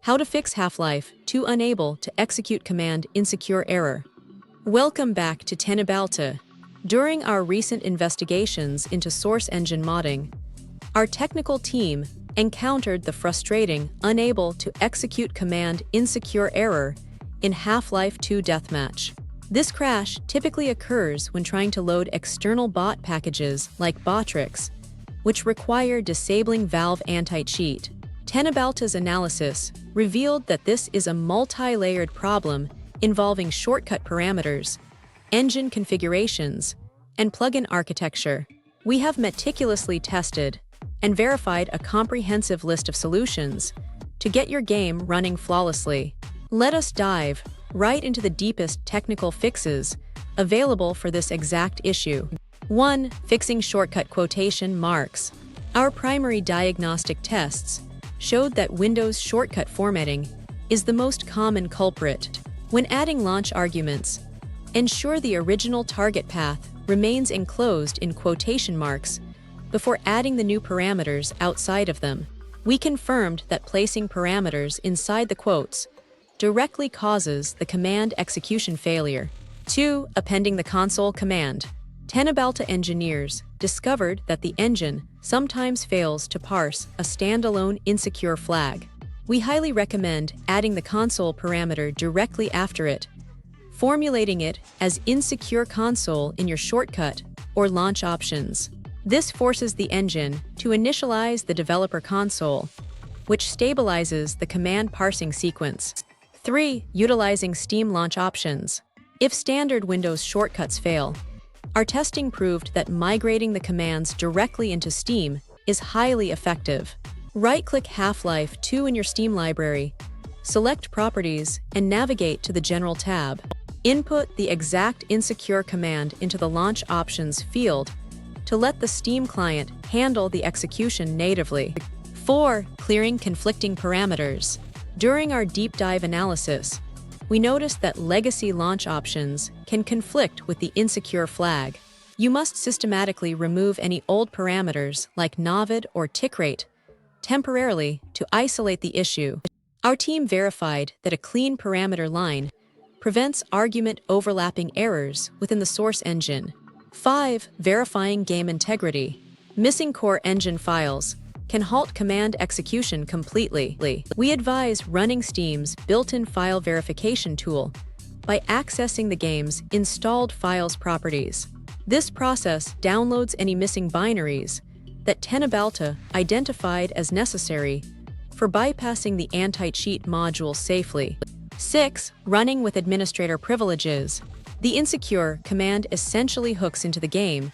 How to fix Half-Life 2 unable to execute command insecure error. Welcome back to Teknobalta. During our recent investigations into source engine modding, our technical team encountered the frustrating unable to execute command insecure error in Half-Life 2 Deathmatch. This crash typically occurs when trying to load external bot packages like Botrix, which require disabling Valve anti-cheat. Teknobalta's analysis revealed that this is a multi-layered problem involving shortcut parameters, engine configurations, and plugin architecture. We have meticulously tested and verified a comprehensive list of solutions to get your game running flawlessly. Let us dive right into the deepest technical fixes available for this exact issue. 1. Fixing shortcut quotation marks. Our primary diagnostic tests showed that Windows shortcut formatting is the most common culprit. When adding launch arguments, ensure the original target path remains enclosed in quotation marks before adding the new parameters outside of them. We confirmed that placing parameters inside the quotes directly causes the command execution failure. 2. Appending the console command. Teknobalta engineers discovered that the engine sometimes fails to parse a standalone insecure flag. We highly recommend adding the console parameter directly after it, formulating it as insecure console in your shortcut or launch options. This forces the engine to initialize the developer console, which stabilizes the command parsing sequence. 3. Utilizing Steam launch options. If standard Windows shortcuts fail, our testing proved that migrating the commands directly into Steam is highly effective. Right-click Half-Life 2 in your Steam library, select Properties, and navigate to the General tab. Input the exact insecure command into the Launch Options field to let the Steam client handle the execution natively. 4. Clearing conflicting parameters. During our deep dive analysis, we noticed that legacy launch options can conflict with the insecure flag. You must systematically remove any old parameters like novid or tick rate temporarily to isolate the issue. Our team verified that a clean parameter line prevents argument overlapping errors within the source engine. 5. Verifying game integrity. Missing core engine files can halt command execution completely. We advise running Steam's built-in file verification tool by accessing the game's installed files properties. This process downloads any missing binaries that Teknobalta identified as necessary for bypassing the anti-cheat module safely. 6. Running with administrator privileges. The insecure command essentially hooks into the game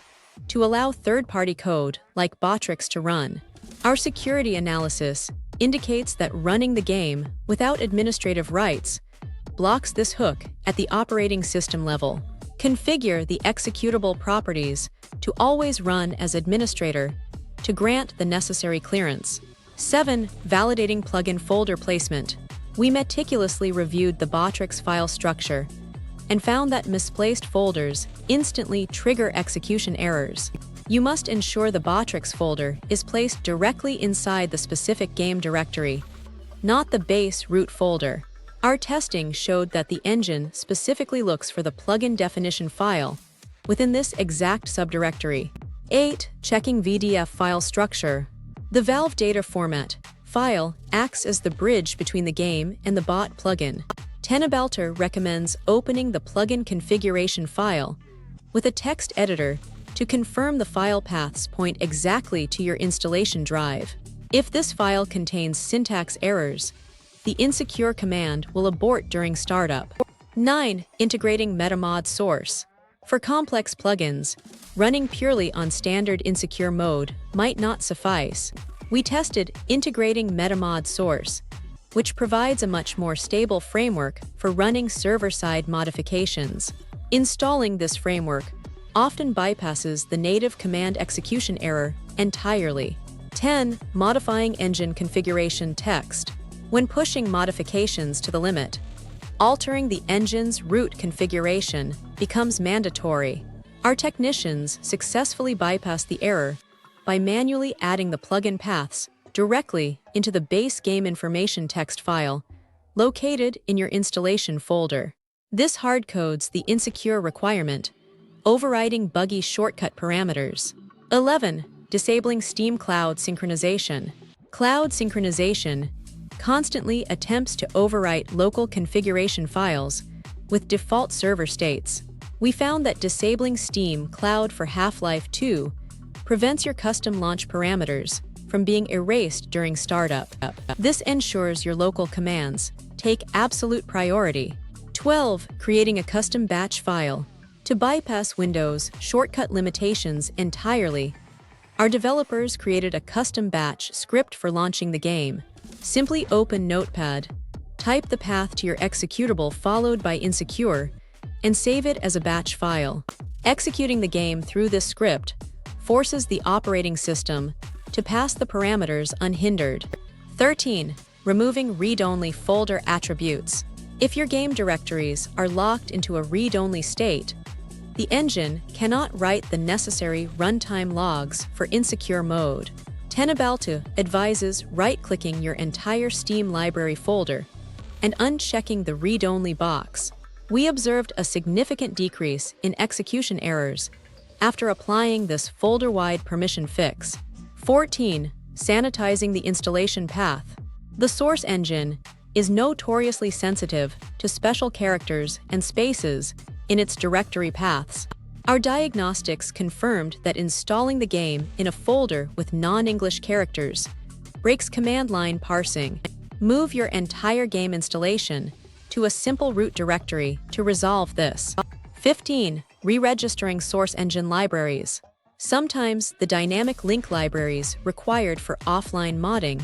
to allow third-party code like Botrix to run. Our security analysis indicates that running the game without administrative rights blocks this hook at the operating system level. Configure the executable properties to always run as administrator to grant the necessary clearance. 7. Validating plugin folder placement. We meticulously reviewed the Botrix file structure and found that misplaced folders instantly trigger execution errors. You must ensure the Botrix folder is placed directly inside the specific game directory, not the base root folder. Our testing showed that the engine specifically looks for the plugin definition file within this exact subdirectory. 8. Checking VDF file structure. The Valve data format file acts as the bridge between the game and the bot plugin. Teknobalta recommends opening the plugin configuration file with a text editor to confirm the file paths point exactly to your installation drive. If this file contains syntax errors, the insecure command will abort during startup. 9. Integrating Metamod Source. For complex plugins, running purely on standard insecure mode might not suffice. We tested integrating Metamod Source, which provides a much more stable framework for running server-side modifications. Installing this framework often bypasses the native command execution error entirely. 10. Modifying engine configuration text. When pushing modifications to the limit, altering the engine's root configuration becomes mandatory. Our technicians successfully bypassed the error by manually adding the plugin paths directly into the base game information text file located in your installation folder. This hardcodes the insecure requirement, overriding buggy shortcut parameters. 11. Disabling Steam Cloud Synchronization. Cloud synchronization constantly attempts to overwrite local configuration files with default server states. We found that disabling Steam Cloud for Half-Life 2 prevents your custom launch parameters from being erased during startup. This ensures your local commands take absolute priority. 12. Creating a custom batch file. To bypass Windows shortcut limitations entirely, our developers created a custom batch script for launching the game. Simply open Notepad, type the path to your executable followed by insecure, and save it as a batch file. Executing the game through this script forces the operating system to pass the parameters unhindered. 13. Removing read-only folder attributes. If your game directories are locked into a read-only state, the engine cannot write the necessary runtime logs for insecure mode. Teknobalta advises right-clicking your entire Steam library folder and unchecking the read-only box. We observed a significant decrease in execution errors after applying this folder-wide permission fix. 14. Sanitizing the installation path. The Source engine is notoriously sensitive to special characters and spaces in its directory paths. Our diagnostics confirmed that installing the game in a folder with non-English characters breaks command line parsing. Move your entire game installation to a simple root directory to resolve this. 15. Re-registering Source engine libraries. Sometimes the dynamic link libraries required for offline modding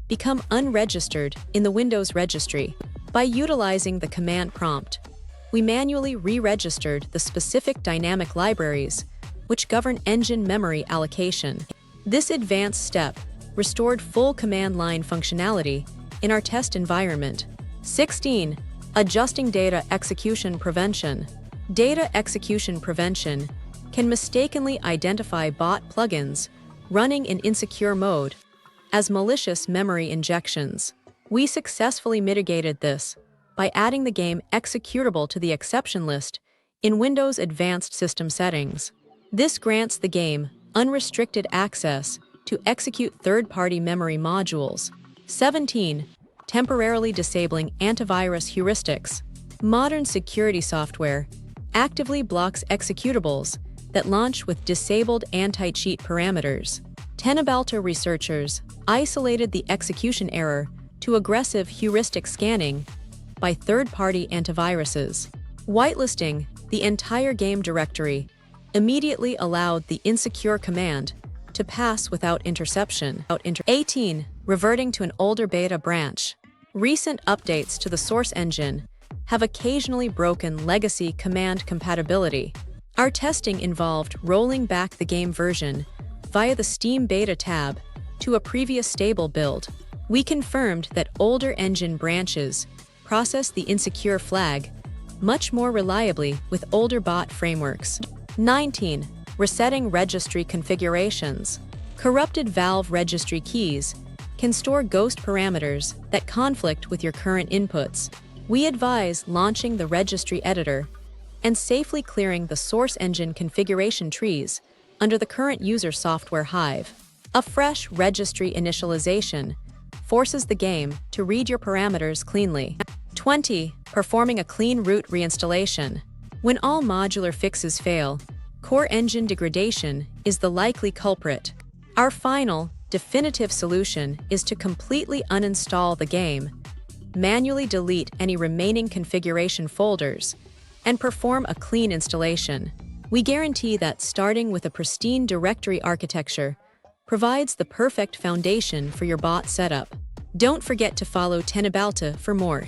become unregistered in the Windows registry. By utilizing the command prompt, we manually re-registered the specific dynamic libraries which govern engine memory allocation. This advanced step restored full command line functionality in our test environment. 16. Adjusting data execution prevention. Data execution prevention can mistakenly identify bot plugins running in insecure mode as malicious memory injections. We successfully mitigated this by adding the game executable to the exception list in Windows Advanced System Settings. This grants the game unrestricted access to execute third-party memory modules. 17. Temporarily disabling antivirus heuristics. Modern security software actively blocks executables that launch with disabled anti-cheat parameters. Teknobalta researchers isolated the execution error to aggressive heuristic scanning by third-party antiviruses. Whitelisting the entire game directory immediately allowed the insecure command to pass without interception. 18. Reverting to an older beta branch. Recent updates to the Source engine have occasionally broken legacy command compatibility. Our testing involved rolling back the game version via the Steam Beta tab to a previous stable build. We confirmed that older engine branches process the insecure flag much more reliably with older bot frameworks. 19. Resetting registry configurations. Corrupted Valve registry keys can store ghost parameters that conflict with your current inputs. We advise launching the registry editor and safely clearing the Source engine configuration trees under the current user software hive. A fresh registry initialization forces the game to read your parameters cleanly. 20. Performing a clean root reinstallation. When all modular fixes fail, core engine degradation is the likely culprit. Our final, definitive solution is to completely uninstall the game, manually delete any remaining configuration folders, and perform a clean installation. We guarantee that starting with a pristine directory architecture provides the perfect foundation for your bot setup. Don't forget to follow Teknobalta for more.